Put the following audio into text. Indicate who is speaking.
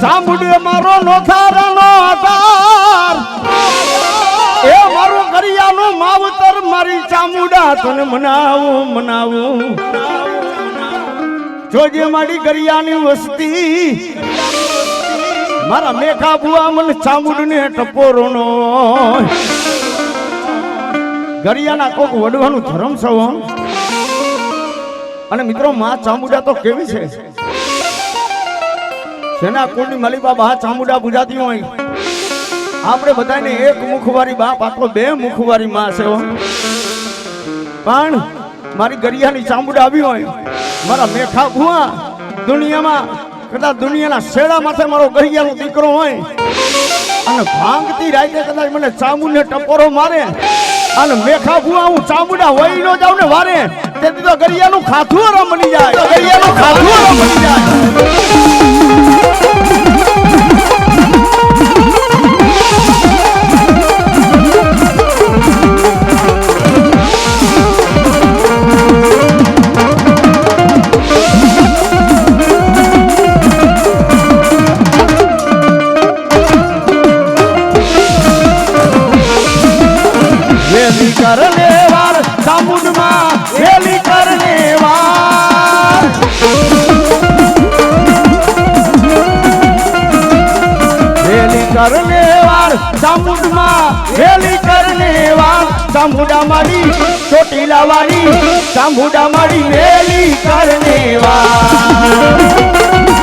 Speaker 1: ચામુંડે મારો નોથારાનો આધાર એ મારો કરિયાનો માવતર મારી ચામુંડા તને મનાવું જોજે મારી કરિયાની વસ્તી મારા મેઘા બુઆ મને ચામુંડને ટપોરોનો ગરિયાના કોક વડવાનું ધર્મ સૌ અને મિત્રો માં ચામુંડા તો કેવી છે જેના કુળની માલિકા બા ચામુંડા પૂજાતી હોય આપણે બધાને એક મુખવારી બાપ આખો બે મુખવારી માં છે પણ મારી ગરિયાની ચામુંડા આવી હોય મારા મેઘા બુઆ દુનિયામાં કદાચ દુનિયાના શેડા માથે મારો ગરિયાનો દીકરો હોય અને ભાંગતી રાતે કદાચ મને ચામુંડને ટપોરો મારે અને મેઘા બુઆ હું ચામુંડા વહી નો જાઉં ને વારે તેથી તો ગરિયાનું ખાધું રમણી જાય ગરિયાનું ખાધું રમણી જાય करने वार चामुंड मां वेली करने वार वेली करने वार चामुंड मां वेली करने वार चामुंडा मारी ચોટીલા વાળી ચામુંડા મારી વેલી કરને વાર